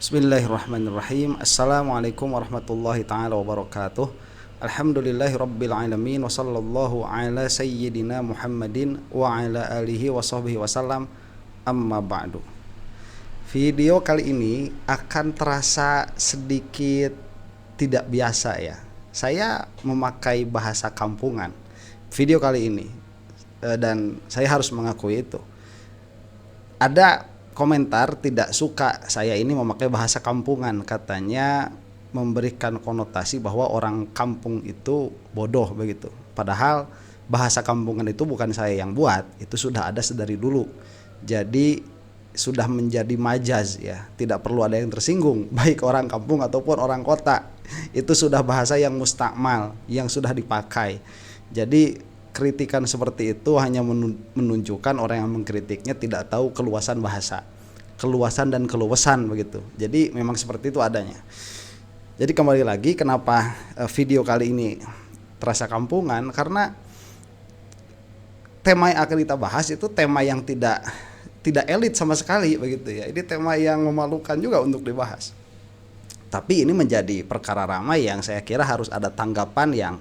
Bismillahirrahmanirrahim. Assalamualaikum warahmatullahi ta'ala wabarakatuh. Alhamdulillahi rabbil alamin. Wa sallallahu ala sayyidina Muhammadin wa ala alihi wa sahbihi wasallam. Amma ba'du. Video kali ini akan terasa sedikit tidak biasa ya. Saya memakai bahasa kampungan video kali ini, dan saya harus mengakui itu. Ada komentar tidak suka saya ini memakai bahasa kampungan, katanya memberikan konotasi bahwa orang kampung itu bodoh begitu. Padahal bahasa kampungan itu bukan saya yang buat, itu sudah ada sedari dulu. Jadi sudah menjadi majaz ya, tidak perlu ada yang tersinggung, baik orang kampung ataupun orang kota. Itu sudah bahasa yang mustakmal, yang sudah dipakai. Jadi kritikan seperti itu hanya menunjukkan orang yang mengkritiknya tidak tahu keluasan bahasa, keluasan dan keluasan begitu. Jadi memang seperti itu adanya. Jadi kembali lagi, kenapa video kali ini terasa kampungan, karena tema yang akan kita bahas itu tema yang tidak elit sama sekali begitu ya. Ini tema yang memalukan juga untuk dibahas. Tapi ini menjadi perkara ramai yang saya kira harus ada tanggapan yang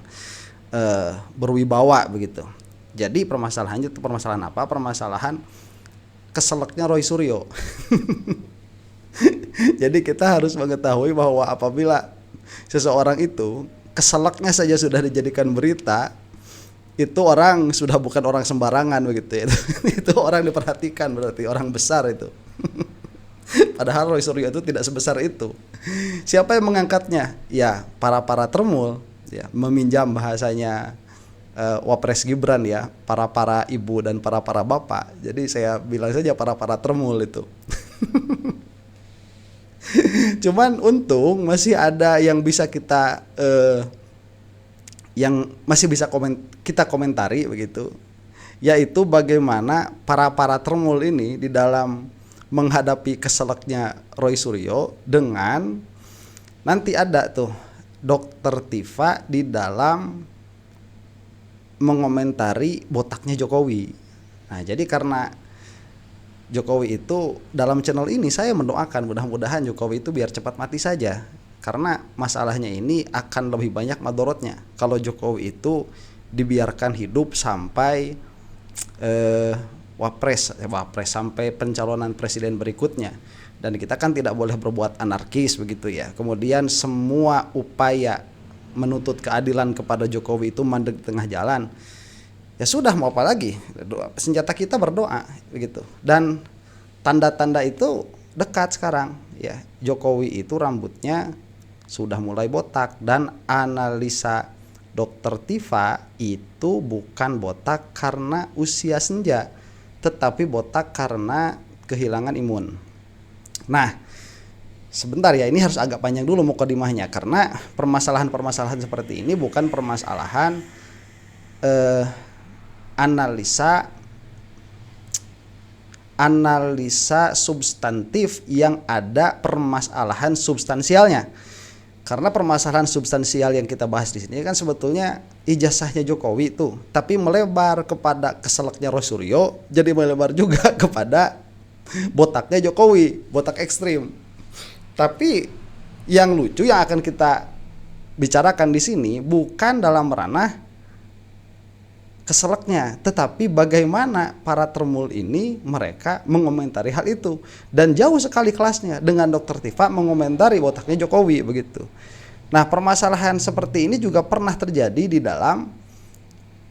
berwibawa begitu. Jadi permasalahannya itu permasalahan apa? Permasalahan keselaknya Roy Suryo. Jadi kita harus mengetahui bahwa apabila seseorang itu keselaknya saja sudah dijadikan berita, itu orang sudah bukan orang sembarangan begitu. Itu orang diperhatikan, berarti orang besar itu. Padahal Roy Suryo itu tidak sebesar itu. Siapa yang mengangkatnya? Ya para termul ya, meminjam bahasanya Wapres Gibran ya, para ibu dan para bapak. Jadi saya bilang saja para termul itu. Cuman untung masih ada yang bisa kita kita komentari begitu, yaitu bagaimana para termul ini di dalam menghadapi keselaknya Roy Suryo dengan nanti ada tuh Dokter Tifa di dalam mengomentari botaknya Jokowi. Nah, jadi karena Jokowi itu dalam channel ini saya mendoakan mudah-mudahan Jokowi itu biar cepat mati saja. Karena masalahnya ini akan lebih banyak madorotnya kalau Jokowi itu dibiarkan hidup sampai wapres sampai pencalonan presiden berikutnya. Dan kita kan tidak boleh berbuat anarkis begitu ya. Kemudian semua upaya menuntut keadilan kepada Jokowi itu mandek di tengah jalan. Ya sudah, mau apa lagi? Senjata kita berdoa begitu. Dan tanda-tanda itu dekat sekarang ya. Jokowi itu rambutnya sudah mulai botak, dan analisa Dokter Tifa itu bukan botak karena usia senja, tetapi botak karena kehilangan imun. Nah, sebentar ya, ini harus agak panjang dulu mukadimahnya, karena permasalahan seperti ini bukan permasalahan analisa substantif yang ada permasalahan substansialnya. Karena permasalahan substansial yang kita bahas di sini kan sebetulnya ijazahnya Jokowi itu, tapi melebar kepada keselaknya Roy Suryo, jadi melebar juga kepada botaknya Jokowi, botak ekstrim. Tapi yang lucu yang akan kita bicarakan di sini bukan dalam ranah keselaknya, tetapi bagaimana para termul ini mereka mengomentari hal itu, dan jauh sekali kelasnya dengan Dokter Tifa mengomentari botaknya Jokowi begitu. Nah, permasalahan seperti ini juga pernah terjadi di dalam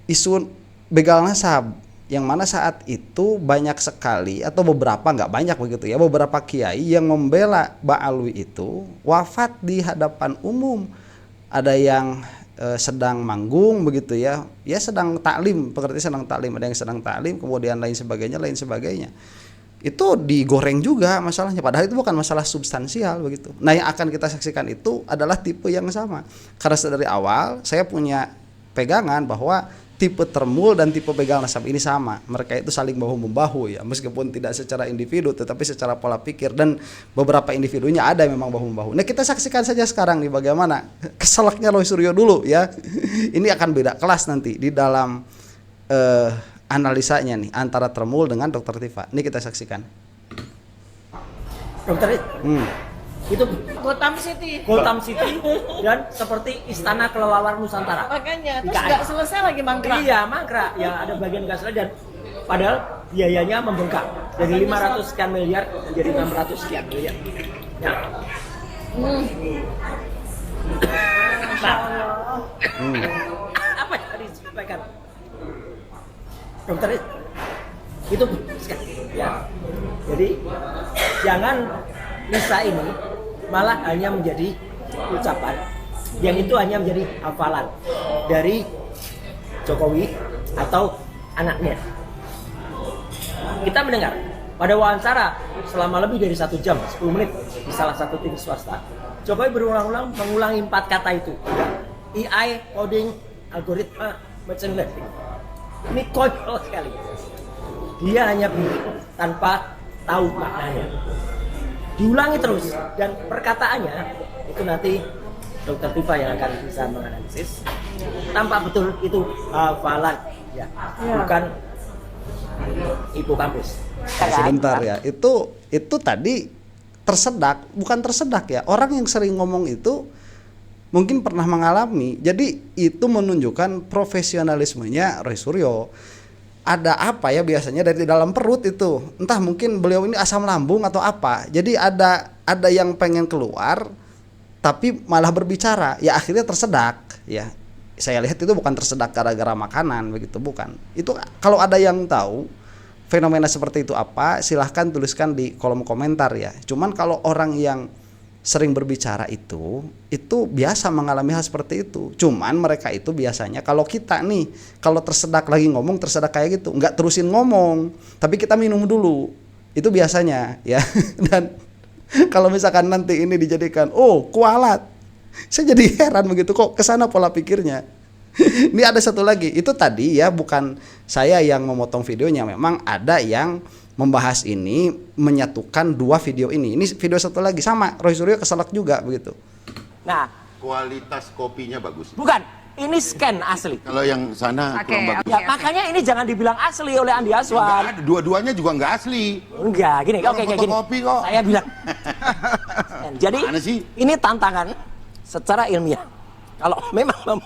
isu begal nasab, yang mana saat itu banyak sekali, atau beberapa, nggak banyak begitu ya, beberapa kiai yang membela Ba'alwi itu wafat di hadapan umum. Ada yang sedang manggung begitu ya, sedang taklim, pengertian sedang taklim, ada yang sedang taklim, kemudian lain sebagainya. Itu digoreng juga masalahnya, padahal itu bukan masalah substansial begitu. Nah, yang akan kita saksikan itu adalah tipe yang sama, karena dari awal saya punya pegangan bahwa tipe termul dan tipe begal nasab ini sama. Mereka itu saling bahu-membahu ya, meskipun tidak secara individu tetapi secara pola pikir, dan beberapa individunya ada memang bahu-membahu. Nah, kita saksikan saja sekarang nih bagaimana keselaknya Roy Suryo dulu ya. Ini akan beda kelas nanti di dalam analisanya nih antara termul dengan Dokter Tifa. Ini kita saksikan. Dokter, Itu Gotham City dan seperti Istana Kelelawar Nusantara. Makanya terus nggak selesai lagi mangkrak. Iya, mangkrak. Ya ada bagian nggak selesai dan padahal biayanya membengkak dari 500 sekian miliar menjadi 600 sekian miliar. Ya. Nah, apa yang tadi disampaikan dokter itu ya. Jadi jangan Nisa ini malah hanya menjadi ucapan yang itu hanya menjadi hafalan dari Jokowi atau anaknya. Kita mendengar pada wawancara selama lebih dari 1 jam 10 menit di salah satu TV swasta, Jokowi berulang-ulang mengulangi 4 kata itu. AI, coding, algoritma, machine learning. Ini konyol sekali. Dia hanya bingung tanpa tahu maknanya. Diulangi terus dan perkataannya itu nanti Dr. Tifa yang akan bisa menganalisis. Tampak betul itu hafalan, ya, bukan ibu kampus. Sebentar ya, itu tadi tersedak, bukan tersedak ya. Orang yang sering ngomong itu mungkin pernah mengalami. Jadi itu menunjukkan profesionalismenya Roy Suryo. Ada apa ya biasanya dari dalam perut itu, entah mungkin beliau ini asam lambung atau apa. Jadi ada yang pengen keluar tapi malah berbicara, ya akhirnya tersedak ya. Saya lihat itu bukan tersedak gara-gara makanan begitu, bukan. Itu kalau ada yang tahu fenomena seperti itu apa, silahkan tuliskan di kolom komentar ya. Cuman kalau orang yang sering berbicara itu biasa mengalami hal seperti itu. Cuman mereka itu biasanya, kalau kita nih, kalau tersedak lagi ngomong, tersedak kayak gitu, nggak terusin ngomong, tapi kita minum dulu. Itu biasanya ya. Dan kalau misalkan nanti ini dijadikan, oh kualat, saya jadi heran begitu, kok kesana pola pikirnya. Ini ada satu lagi, itu tadi ya, bukan saya yang memotong videonya, memang ada yang membahas ini, menyatukan 2 video ini. Ini video satu lagi sama Roy Suryo keselak juga begitu. Nah, kualitas kopinya bagus. bukan, ini scan asli. Kalau yang sana kurang bagus. Ya, makanya ini jangan dibilang asli oleh Andi Aswan. Enggak, dua-duanya juga nggak asli. Enggak, gini, oke kayak gini. Fotokopi kok. Saya bilang. Jadi Mana sih? ini tantangan secara ilmiah. Kalau memang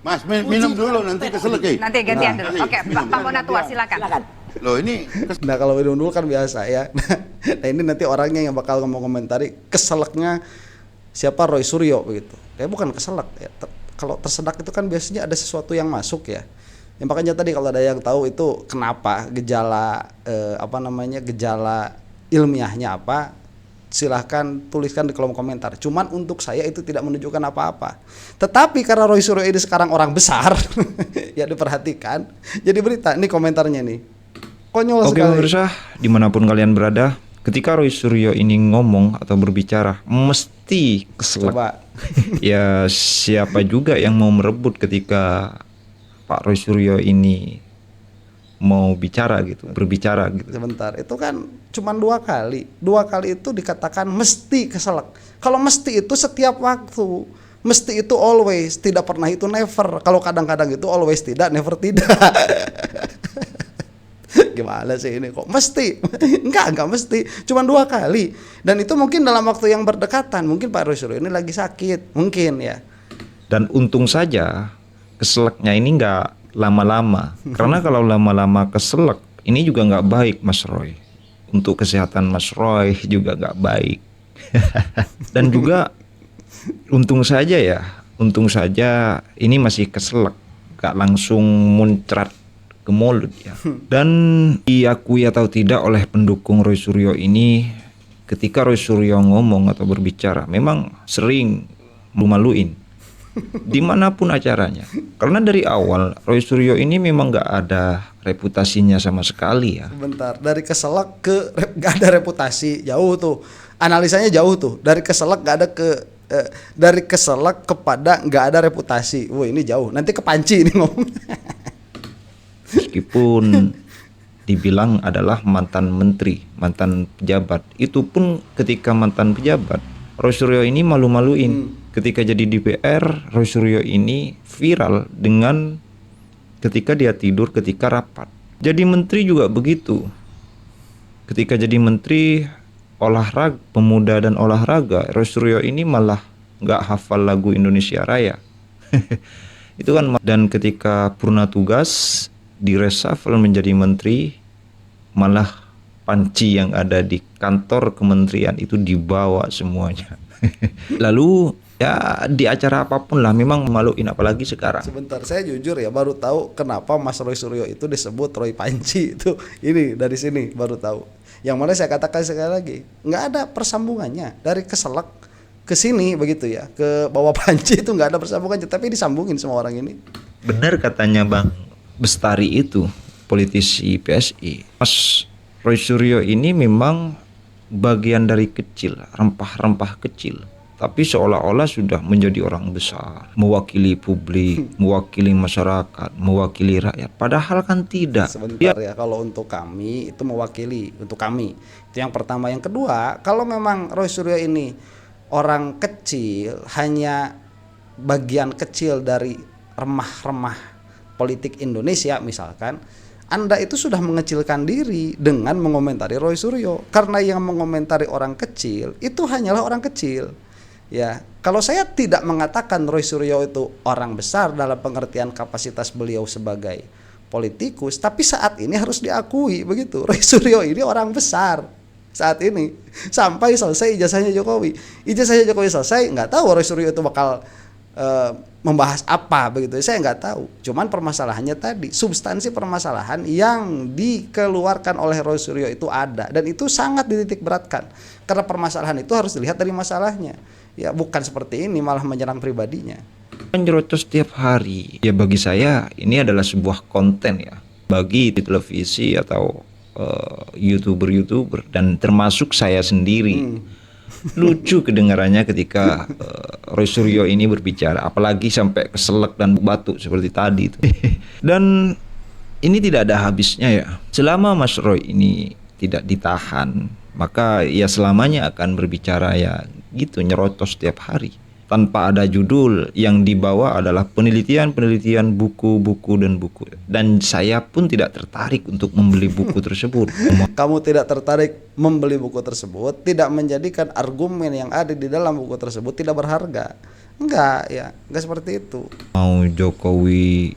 Mas, minum dulu nanti keselak. Nanti gantian dulu. Nah, Oke, Pak Monatua silakan. Loh ini Nah kalau minum dulu kan biasa ya. Nah ini nanti orangnya yang bakal ngomong komentari keselaknya siapa, Roy Suryo begitu. Ya bukan keselak ya. Kalau tersedak itu kan biasanya ada sesuatu yang masuk ya. Yang makanya tadi kalau ada yang tahu itu kenapa gejala gejala ilmiahnya apa, silahkan tuliskan di kolom komentar. Cuman untuk saya itu tidak menunjukkan apa-apa. Tetapi karena Roy Suryo ini sekarang orang besar, ya diperhatikan. Jadi berita, ini komentarnya nih. Konyol Oke sekali. pemirsa, dimanapun kalian berada, ketika Roy Suryo ini ngomong atau berbicara, mesti keselak. Coba. Ya siapa juga yang mau merebut ketika Pak Roy Suryo ini mau bicara gitu, berbicara gitu. Sebentar, itu kan cuma 2 kali. 2 kali itu dikatakan mesti keselak. Kalau mesti itu setiap waktu. Mesti itu always, tidak pernah itu never. Kalau kadang-kadang itu always tidak, never tidak. Gimana sih ini kok mesti? Enggak mesti, cuma 2 kali. Dan itu mungkin dalam waktu yang berdekatan. Mungkin Pak Roy Suryo ini lagi sakit, mungkin ya. Dan untung saja keselaknya ini nggak lama-lama. Karena kalau lama-lama keselak, ini juga nggak baik Mas Roy. Untuk kesehatan Mas Roy juga nggak baik. Dan juga untung saja ini masih keselak, nggak langsung muncrat ke mulut ya. Dan diakui atau tidak oleh pendukung Roy Suryo ini, ketika Roy Suryo ngomong atau berbicara memang sering malu-maluin dimanapun acaranya. Karena dari awal Roy Suryo ini memang nggak ada reputasinya sama sekali ya. Sebentar, dari keselak ke nggak ada reputasi, jauh tuh. Analisanya jauh tuh. Dari keselak nggak ada dari keselak kepada nggak ada reputasi. Wah ini jauh. Nanti kepanci ini ngomong. Meskipun dibilang adalah mantan menteri, mantan pejabat, itu pun ketika mantan pejabat, Roy Suryo ini malu-maluin. Ketika jadi DPR, Roy Suryo ini viral dengan ketika dia tidur ketika rapat. Jadi menteri juga begitu. Ketika jadi menteri olahraga, pemuda dan olahraga, Roy Suryo ini malah nggak hafal lagu Indonesia Raya. Itu kan, dan ketika purna tugas di reshuffle menjadi menteri, malah panci yang ada di kantor kementerian itu dibawa semuanya. Lalu ya di acara apapun lah memang maluin, apalagi sekarang. Sebentar, saya jujur ya baru tahu kenapa Mas Roy Suryo itu disebut Roy Panci itu. Ini dari sini baru tahu. Yang mana saya katakan sekali lagi, nggak ada persambungannya dari Keselak ke sini begitu ya, ke bawah Panci itu nggak ada persambungannya, tapi disambungin semua orang ini. Benar katanya Bang Bestari itu, politisi PSI, Mas Roy Suryo ini memang bagian dari kecil, rempah-rempah kecil, tapi seolah-olah sudah menjadi orang besar, mewakili publik, mewakili masyarakat, mewakili rakyat. Padahal kan tidak. Sebentar ya, kalau untuk kami itu mewakili, untuk kami itu yang pertama. Yang kedua, kalau memang Roy Suryo ini orang kecil, hanya bagian kecil dari remah-remah politik Indonesia misalkan, Anda itu sudah mengecilkan diri dengan mengomentari Roy Suryo, karena yang mengomentari orang kecil itu hanyalah orang kecil. Ya, kalau saya tidak mengatakan Roy Suryo itu orang besar dalam pengertian kapasitas beliau sebagai politikus, tapi saat ini harus diakui begitu, Roy Suryo ini orang besar saat ini. Sampai selesai ijazahnya Jokowi, selesai, nggak tahu Roy Suryo itu bakal membahas apa begitu, saya nggak tahu. Cuman permasalahannya tadi, substansi permasalahan yang dikeluarkan oleh Roy Suryo itu ada, dan itu sangat dititik beratkan, karena permasalahan itu harus dilihat dari masalahnya, ya bukan seperti ini malah menyerang pribadinya. Nyerocos setiap hari, ya bagi saya ini adalah sebuah konten ya, bagi di televisi atau YouTuber dan termasuk saya sendiri. Lucu kedengarannya ketika Roy Suryo ini berbicara, apalagi sampai keselak dan batuk seperti tadi itu. Dan ini tidak ada habisnya ya. Selama Mas Roy ini tidak ditahan, maka ya selamanya akan berbicara ya gitu, nyerocos setiap hari. Tanpa ada judul, yang dibawa adalah penelitian-penelitian, buku-buku dan buku. Dan saya pun tidak tertarik untuk membeli buku tersebut. Kamu tidak tertarik membeli buku tersebut tidak menjadikan argumen yang ada di dalam buku tersebut tidak berharga. Enggak seperti itu. Mau Jokowi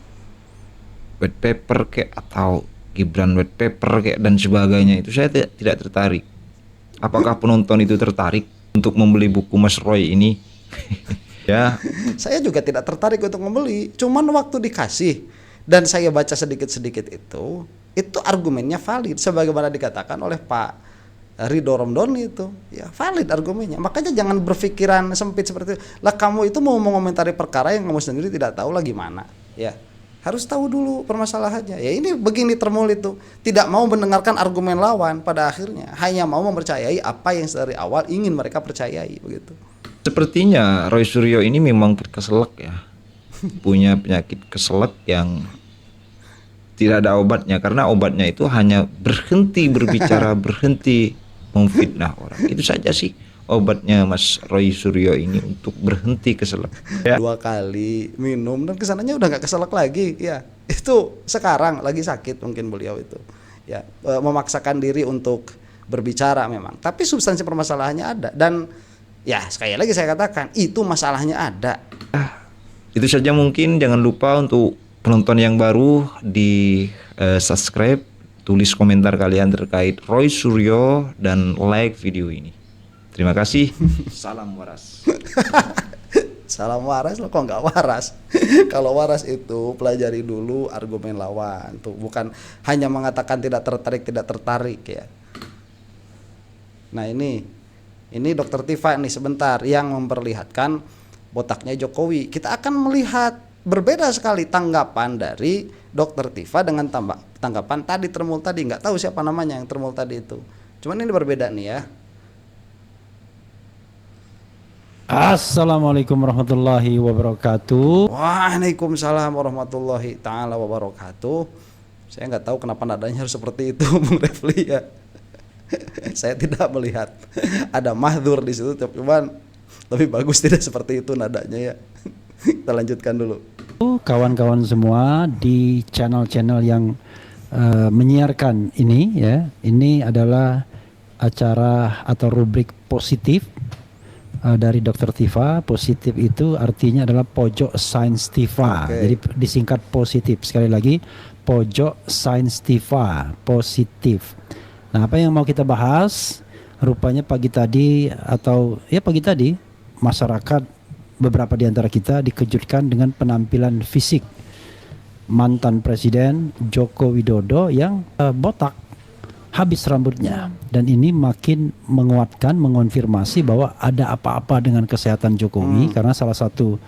white paper kayak atau Gibran white paper kayak dan sebagainya, itu saya tidak tertarik. Apakah penonton itu tertarik untuk membeli buku Mas Roy ini? Ya, saya juga tidak tertarik untuk membeli. Cuman waktu dikasih dan saya baca sedikit-sedikit itu argumennya valid, sebagaimana dikatakan oleh Pak Ridho Romdoni itu, ya valid argumennya. Makanya jangan berpikiran sempit seperti itu. Lah kamu itu mau mengomentari perkara yang kamu sendiri tidak tahu lah gimana, ya. Harus tahu dulu permasalahannya. Ya ini begini Termul itu, tidak mau mendengarkan argumen lawan, pada akhirnya hanya mau mempercayai apa yang dari awal ingin mereka percayai begitu. Sepertinya Roy Suryo ini memang keselak ya, punya penyakit keselak yang tidak ada obatnya, karena obatnya itu hanya berhenti berbicara, berhenti memfitnah orang. Itu saja sih obatnya Mas Roy Suryo ini, untuk berhenti keselak. Ya. 2 kali minum dan kesananya udah nggak keselak lagi, ya. Itu sekarang lagi sakit mungkin beliau itu, ya memaksakan diri untuk berbicara memang. Tapi substansi permasalahannya ada, dan ya sekali lagi saya katakan itu masalahnya ada. Itu saja mungkin. Jangan lupa untuk penonton yang baru di subscribe, tulis komentar kalian terkait Roy Suryo dan like video ini. Terima kasih. Salam waras. Salam waras, lo kok nggak waras? Kalau waras itu pelajari dulu argumen lawan tuh, bukan hanya mengatakan tidak tertarik ya. Nah ini Dokter Tifa nih sebentar yang memperlihatkan botaknya Jokowi. Kita akan melihat berbeda sekali tanggapan dari Dokter Tifa dengan tanggapan tadi Termul tadi. Nggak tahu siapa namanya yang Termul tadi itu. Cuman ini berbeda nih ya. Assalamualaikum warahmatullahi wabarakatuh. Waalaikumsalam warahmatullahi taala wabarakatuh. Saya nggak tahu kenapa nadanya harus seperti itu, Bung Refli ya. Saya tidak melihat ada mahdzur di situ, cuman lebih bagus tidak seperti itu nadanya ya. Kita lanjutkan dulu. Kawan-kawan semua di channel-channel yang menyiarkan ini ya, ini adalah acara atau rubrik positif dari Dr. Tifa. Positif itu artinya adalah pojok Sains Tifa. Jadi disingkat positif. Sekali lagi, pojok Sains Tifa, positif. Nah, apa yang mau kita bahas? Rupanya pagi tadi masyarakat, beberapa di antara kita dikejutkan dengan penampilan fisik mantan Presiden Joko Widodo yang botak, habis rambutnya. Dan ini makin menguatkan, mengonfirmasi bahwa ada apa-apa dengan kesehatan Jokowi, karena salah satu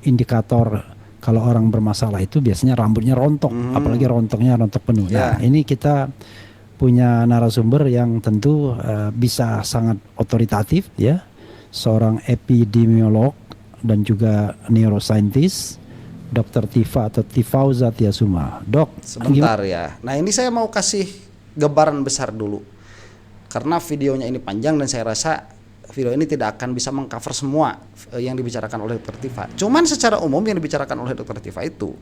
indikator kalau orang bermasalah itu biasanya rambutnya rontok, apalagi rontoknya rontok penuh. Nah, ini kita punya narasumber yang tentu bisa sangat otoritatif, ya, seorang epidemiolog dan juga neuroscientist, Dr. Tifa atau Tifauza Tiasuma. Dok, sebentar ya. Nah, ini saya mau kasih gambaran besar dulu, karena videonya ini panjang dan saya rasa video ini tidak akan bisa mengcover semua yang dibicarakan oleh Dr. Tifa. Cuman secara umum yang dibicarakan oleh Dr. Tifa itu,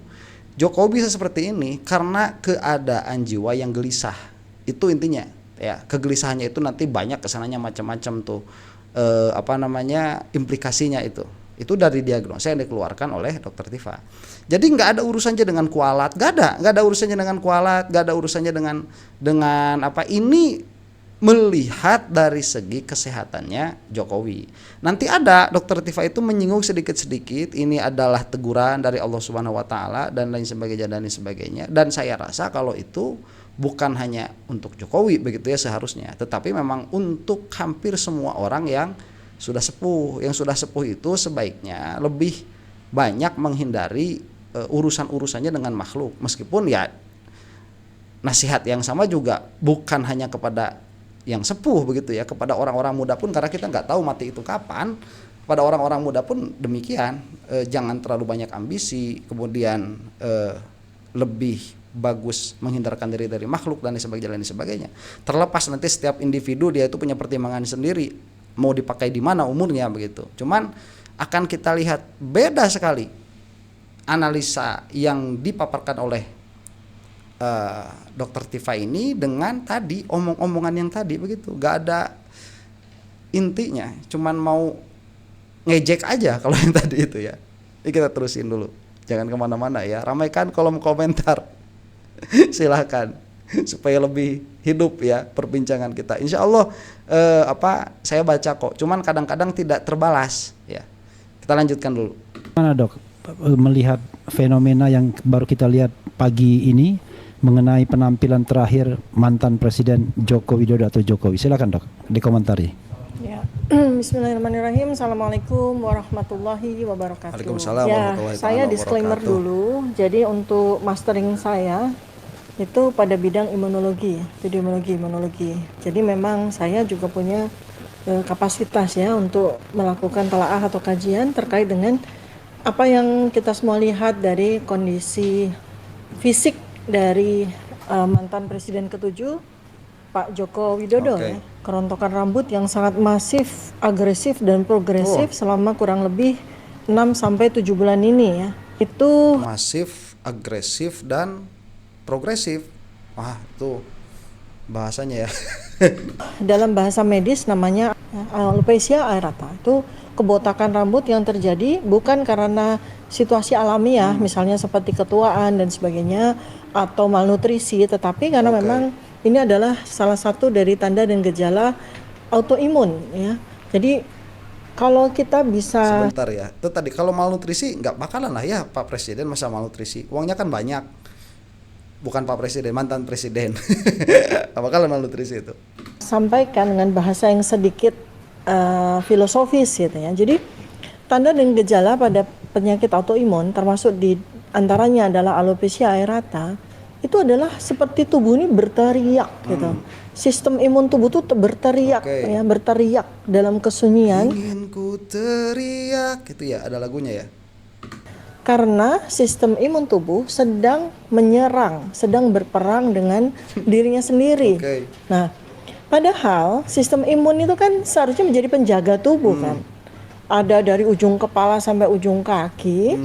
Jokowi bisa seperti ini karena keadaan jiwa yang gelisah. Itu intinya, ya. Kegelisahannya itu nanti banyak kesananya macam-macam tuh, implikasinya itu dari diagnosa yang dikeluarkan oleh Dr. Tifa. Jadi nggak ada urusannya dengan kualat, nggak ada urusannya dengan kualat, nggak ada urusannya dengan apa. Ini melihat dari segi kesehatannya Jokowi. Nanti ada Dr. Tifa itu menyinggung sedikit-sedikit ini adalah teguran dari Allah Subhanahu wa taala dan lain sebagainya. Dan saya rasa kalau itu bukan hanya untuk Jokowi begitu ya seharusnya, tetapi memang untuk hampir semua orang yang sudah sepuh. Yang sudah sepuh itu sebaiknya lebih banyak menghindari urusan-urusannya dengan makhluk. Meskipun ya nasihat yang sama juga bukan hanya kepada yang sepuh begitu ya, kepada orang-orang muda pun, karena kita nggak tahu mati itu kapan. Pada orang-orang muda pun demikian, jangan terlalu banyak ambisi, kemudian lebih bagus menghindarkan diri dari makhluk dan sebagainya. Terlepas nanti setiap individu dia itu punya pertimbangan sendiri mau dipakai di mana umurnya begitu. Cuman akan kita lihat beda sekali analisa yang dipaparkan oleh Dr. Tifa ini dengan tadi omong-omongan yang tadi begitu. Gak ada intinya, cuman mau ngejek aja kalau yang tadi itu ya. Ini kita terusin dulu, jangan kemana-mana ya. Ramaikan kolom komentar silahkan supaya lebih hidup ya perbincangan kita. Insya Allah saya baca kok, cuman kadang-kadang tidak terbalas ya. Kita lanjutkan dulu. Mana dok melihat fenomena yang baru kita lihat pagi ini mengenai penampilan terakhir mantan Presiden Joko Widodo atau Jokowi? Silakan dok dikomentari. Ya. Bismillahirrahmanirrahim. Assalamualaikum warahmatullahi wabarakatuh. Waalaikumsalam Ya, warahmatullahi saya wabarakatuh. disclaimer dulu. Jadi untuk mastering saya itu pada bidang imunologi, imunologi. Jadi memang saya juga punya kapasitas ya untuk melakukan telaah atau kajian terkait dengan apa yang kita semua lihat dari kondisi fisik dari mantan Presiden ke-7 Pak Joko Widodo ya. Kerontokan rambut yang sangat masif, agresif dan progresif selama kurang lebih 6-7 bulan ini ya. Itu masif, agresif dan progresif. Wah, itu bahasanya ya. dalam bahasa medis namanya alopecia areata. Itu kebotakan rambut yang terjadi bukan karena situasi alamiah, misalnya seperti ketuaan dan sebagainya atau malnutrisi, tetapi karena memang ini adalah salah satu dari tanda dan gejala autoimun ya. Jadi kalau kita bisa Sebentar ya, itu tadi kalau malnutrisi nggak bakalan lah ya Pak Presiden masa malnutrisi, uangnya kan banyak. Bukan Pak Presiden, mantan Presiden. Nggak bakalan malnutrisi itu. sampaikan dengan bahasa yang sedikit filosofis gitu ya. Jadi tanda dan gejala pada penyakit autoimun termasuk di antaranya adalah alopecia areata itu adalah seperti tubuh ini berteriak gitu. Sistem imun tubuh itu berteriak ya, berteriak dalam kesunyian. Ingin ku teriak gitu ya, ada lagunya ya. Karena sistem imun tubuh sedang menyerang, sedang berperang dengan dirinya sendiri. Nah, padahal sistem imun itu kan seharusnya menjadi penjaga tubuh kan. Ada dari ujung kepala sampai ujung kaki.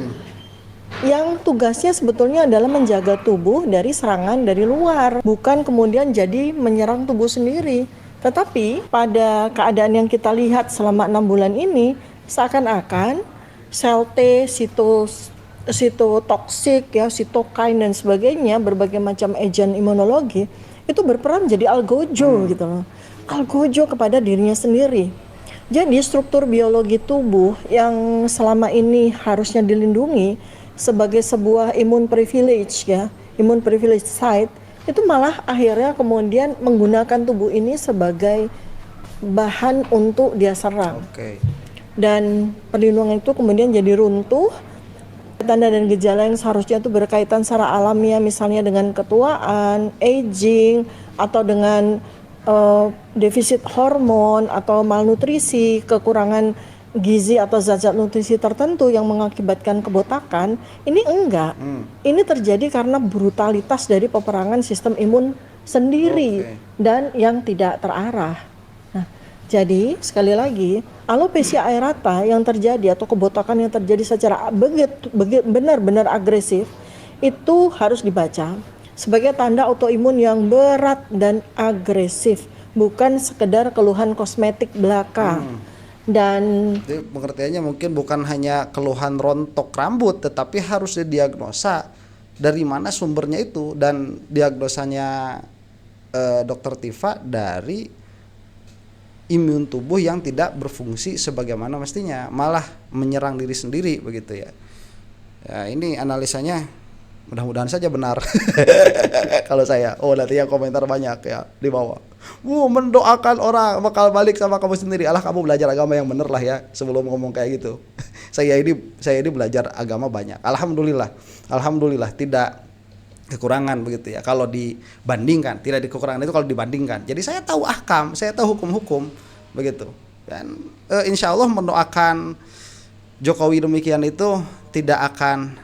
Yang tugasnya sebetulnya adalah menjaga tubuh dari serangan dari luar, bukan kemudian jadi menyerang tubuh sendiri. Tetapi pada keadaan yang kita lihat selama 6 bulan ini, seakan-akan sel T, sitotoksik, ya, sitokain dan sebagainya, berbagai macam agen imunologi itu berperan menjadi algojo gitu loh. Algojo kepada dirinya sendiri. Jadi struktur biologi tubuh yang selama ini harusnya dilindungi sebagai sebuah imun privilege, ya, imun privilege site, itu malah akhirnya kemudian menggunakan tubuh ini sebagai bahan untuk dia serang. Dan perlindungan itu kemudian jadi runtuh. Tanda dan gejala yang seharusnya itu berkaitan secara alamiah, misalnya dengan ketuaan, aging, atau dengan defisit hormon atau malnutrisi, kekurangan gizi atau zat-zat nutrisi tertentu yang mengakibatkan kebotakan, ini enggak. Ini terjadi karena brutalitas dari peperangan sistem imun sendiri dan yang tidak terarah. Nah, jadi sekali lagi, alopecia areata yang terjadi atau kebotakan yang terjadi secara benar-benar agresif itu harus dibaca sebagai tanda autoimun yang berat dan agresif, bukan sekedar keluhan kosmetik belaka. Dan jadi pengertiannya mungkin bukan hanya keluhan rontok rambut, tetapi harus didiagnosa dari mana sumbernya itu, dan diagnosanya Dokter Tifa dari imun tubuh yang tidak berfungsi sebagaimana mestinya, malah menyerang diri sendiri begitu ya. Ya, ini analisanya mudah-mudahan saja benar. Kalau saya, nanti yang komentar banyak ya di bawah. Mendoakan orang bakal balik sama kamu sendiri. Alah, kamu belajar agama yang bener lah ya sebelum ngomong kayak gitu. Saya ini belajar agama banyak. Alhamdulillah tidak kekurangan begitu ya. Kalau dibandingkan, tidak kekurangan itu kalau dibandingkan. Jadi saya tahu ahkam, saya tahu hukum-hukum begitu. Dan insya Allah mendoakan Jokowi demikian itu tidak akan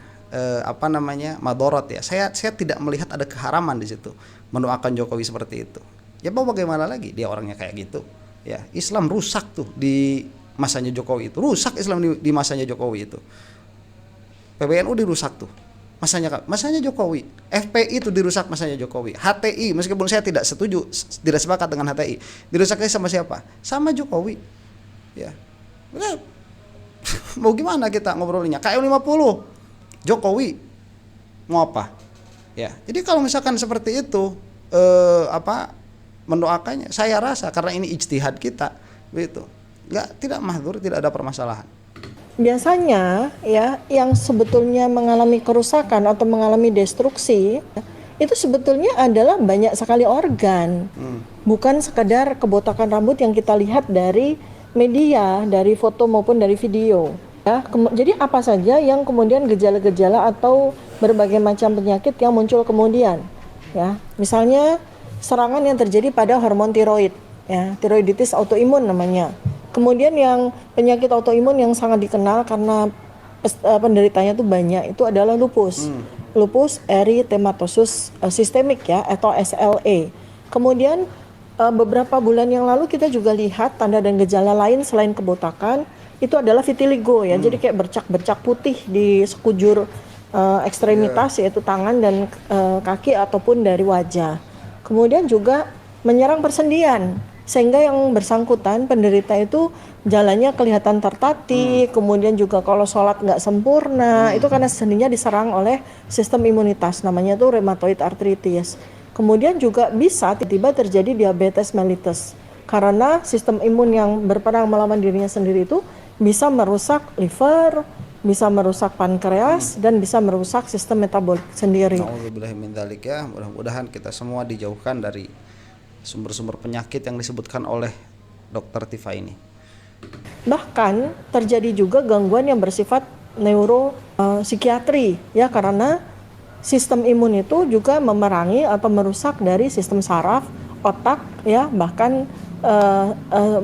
madorot ya. Saya tidak melihat ada keharaman di situ mendoakan Jokowi seperti itu. Ya mau bagaimana lagi, dia orangnya kayak gitu. Ya, Islam rusak tuh di masanya Jokowi itu. Rusak Islam di masanya Jokowi itu. PBNU dirusak tuh masanya Jokowi. FPI itu dirusak masanya Jokowi. HTI, meskipun saya tidak sepakat dengan HTI, dirusaknya sama siapa? Sama Jokowi. Ya. Mau gimana kita ngobrolnya? KM50 Jokowi mau apa? Ya. Jadi kalau misalkan seperti itu mendoakannya, saya rasa karena ini ijtihad kita, begitu. Tidak mahdzur, tidak ada permasalahan. Biasanya ya yang sebetulnya mengalami kerusakan atau mengalami destruksi itu sebetulnya adalah banyak sekali organ. Bukan sekadar kebotakan rambut yang kita lihat dari media, dari foto maupun dari video. Ya, jadi apa saja yang kemudian gejala-gejala atau berbagai macam penyakit yang muncul kemudian, ya, misalnya serangan yang terjadi pada hormon tiroid, ya, tiroiditis autoimun namanya. Kemudian yang penyakit autoimun yang sangat dikenal karena penderitanya itu banyak, itu adalah lupus, lupus erythematosus sistemik ya, atau SLE. Kemudian beberapa bulan yang lalu kita juga lihat tanda dan gejala lain selain kebotakan, itu adalah vitiligo ya, jadi kayak bercak-bercak putih di sekujur ekstremitas, yaitu tangan dan kaki ataupun dari wajah. Kemudian juga menyerang persendian, sehingga yang bersangkutan penderita itu jalannya kelihatan tertatih, kemudian juga kalau sholat nggak sempurna, itu karena sendinya diserang oleh sistem imunitas, namanya tuh rheumatoid arthritis. Kemudian juga bisa tiba-tiba terjadi diabetes mellitus, karena sistem imun yang berperang melawan dirinya sendiri itu bisa merusak liver, bisa merusak pankreas, dan bisa merusak sistem metabolik sendiri. Nauzubillahi min dzalik ya. Mudah-mudahan kita semua dijauhkan dari sumber-sumber penyakit yang disebutkan oleh Dokter Tifa ini. Bahkan terjadi juga gangguan yang bersifat neuropsikiatri ya, karena sistem imun itu juga memerangi atau merusak dari sistem saraf, otak ya, bahkan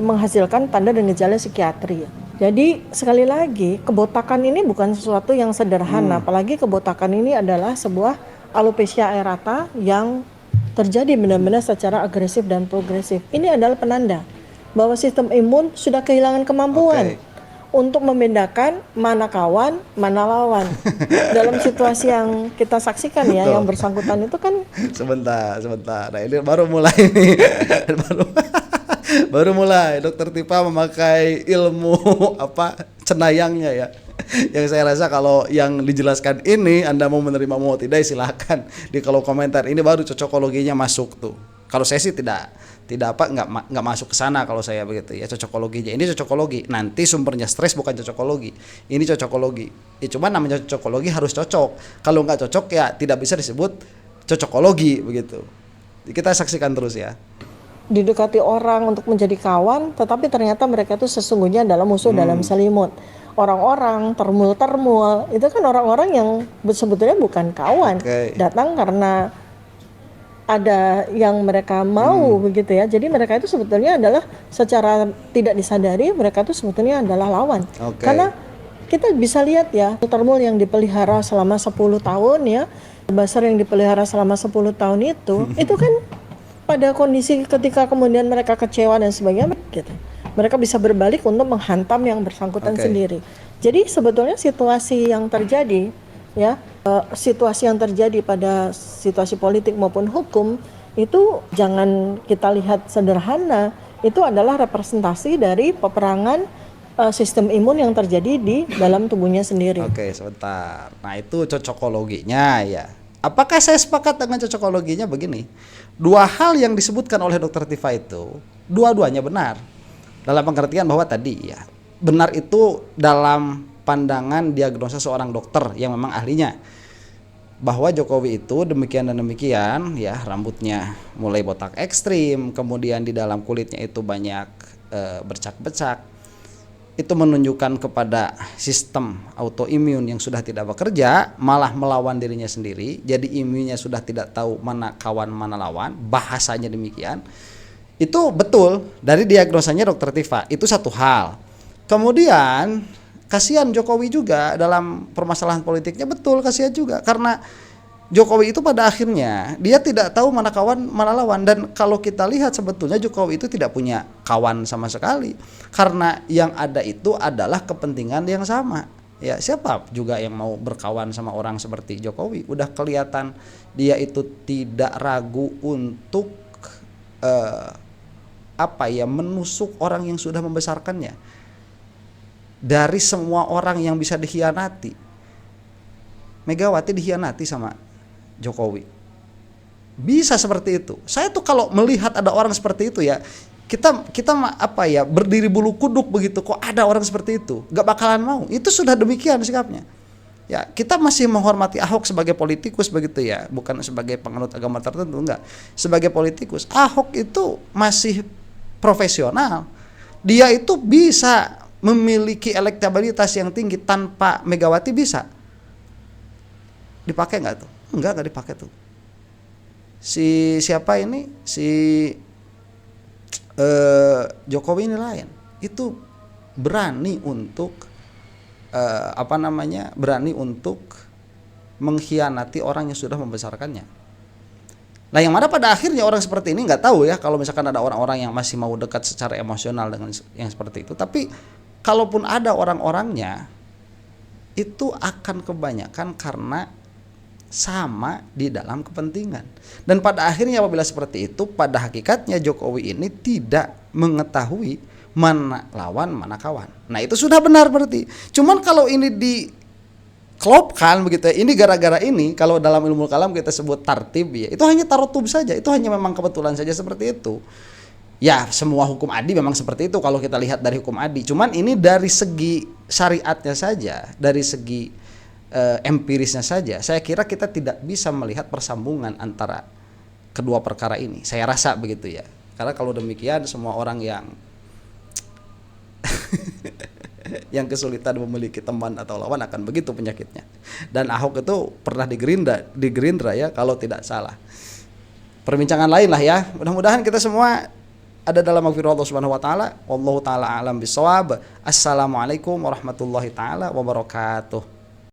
menghasilkan tanda dan gejala psikiatri. Jadi sekali lagi, kebotakan ini bukan sesuatu yang sederhana, apalagi kebotakan ini adalah sebuah alopecia areata yang terjadi benar-benar secara agresif dan progresif. Ini adalah penanda bahwa sistem imun sudah kehilangan kemampuan untuk membedakan mana kawan, mana lawan. Dalam situasi yang kita saksikan ya, yang bersangkutan itu kan sebentar. Nah, ini baru mulai nih. Baru mulai Dokter Tifa memakai ilmu apa cenayangnya ya. Yang saya rasa kalau yang dijelaskan ini Anda mau menerima mau tidak silahkan di kolom komentar. Ini baru cocokologinya masuk tuh. Kalau saya sih tidak nggak masuk ke sana kalau saya begitu ya, cocokologinya. Ini cocokologi. Nanti sumbernya stres bukan cocokologi. Ini cocokologi. Ya cuma namanya cocokologi harus cocok. Kalau nggak cocok ya tidak bisa disebut cocokologi begitu. Kita saksikan terus ya. Didekati orang untuk menjadi kawan, tetapi ternyata mereka itu sesungguhnya adalah musuh dalam selimut. Orang-orang termul-termul itu kan orang-orang yang sebetulnya bukan kawan, datang karena ada yang mereka mau begitu ya. Jadi mereka itu sebetulnya adalah secara tidak disadari mereka itu sebetulnya adalah lawan. Karena kita bisa lihat ya, termul yang dipelihara selama 10 tahun ya, buzzer yang dipelihara selama 10 tahun itu kan pada kondisi ketika kemudian mereka kecewa dan sebagainya gitu. Mereka bisa berbalik untuk menghantam yang bersangkutan sendiri. Jadi sebetulnya situasi yang terjadi ya, situasi yang terjadi pada situasi politik maupun hukum itu jangan kita lihat sederhana, itu adalah representasi dari peperangan sistem imun yang terjadi di dalam tubuhnya sendiri. Oke, sebentar. Nah, itu cocokologinya ya. Apakah saya sepakat dengan cocokologinya begini? Dua hal yang disebutkan oleh Dokter Tifa itu dua-duanya benar. Dalam pengertian bahwa tadi ya, benar itu dalam pandangan diagnosa seorang dokter yang memang ahlinya, bahwa Jokowi itu demikian dan demikian ya, rambutnya mulai botak ekstrim, kemudian di dalam kulitnya itu banyak bercak-bercak. Itu menunjukkan kepada sistem autoimun yang sudah tidak bekerja, malah melawan dirinya sendiri. Jadi imunnya sudah tidak tahu mana kawan mana lawan, bahasanya demikian. Itu betul dari diagnosanya Dokter Tifa. Itu satu hal. Kemudian kasihan Jokowi juga dalam permasalahan politiknya, betul kasihan juga karena Jokowi itu pada akhirnya dia tidak tahu mana kawan mana lawan. Dan kalau kita lihat sebetulnya Jokowi itu tidak punya kawan sama sekali, karena yang ada itu adalah kepentingan yang sama. Ya, siapa juga yang mau berkawan sama orang seperti Jokowi? Udah kelihatan dia itu tidak ragu untuk menusuk orang yang sudah membesarkannya. Dari semua orang yang bisa dikhianati, Megawati dikhianati sama Jokowi. Bisa seperti itu. Saya tuh kalau melihat ada orang seperti itu ya, kita berdiri bulu kuduk begitu. Kok ada orang seperti itu? Gak bakalan mau. Itu sudah demikian sikapnya. Ya, kita masih menghormati Ahok sebagai politikus begitu ya, bukan sebagai penganut agama tertentu, enggak. Sebagai politikus, Ahok itu masih profesional. Dia itu bisa memiliki elektabilitas yang tinggi tanpa Megawati bisa. Dipakai nggak tuh? Nggak dipakai tuh. Si siapa ini? Si Jokowi ini lain. Itu berani untuk berani untuk mengkhianati orang yang sudah membesarkannya. Nah, yang mana pada akhirnya orang seperti ini nggak tahu ya, kalau misalkan ada orang-orang yang masih mau dekat secara emosional dengan yang seperti itu. Tapi kalaupun ada orang-orangnya, itu akan kebanyakan karena sama di dalam kepentingan. Dan pada akhirnya apabila seperti itu, pada hakikatnya Jokowi ini tidak mengetahui mana lawan mana kawan. Nah, itu sudah benar berarti. Cuman kalau ini diklopkan begitu ya, ini gara-gara ini, kalau dalam ilmu kalam kita sebut tartib ya, itu hanya tarotub saja, itu hanya memang kebetulan saja seperti itu. Ya, semua hukum adi memang seperti itu kalau kita lihat dari hukum adi. Cuman ini dari segi syariatnya saja, dari segi empirisnya saja, saya kira kita tidak bisa melihat persambungan antara kedua perkara ini. Saya rasa begitu ya. Karena kalau demikian semua orang yang yang kesulitan memiliki teman atau lawan akan begitu penyakitnya. Dan Ahok itu pernah di Gerindra ya kalau tidak salah. Perbincangan lain lah ya. Mudah-mudahan kita semua ada dalam maghfirah Allah Subhanahu wa taala. Wallahu taala alam bisawab. Assalamualaikum warahmatullahi taala wabarakatuh.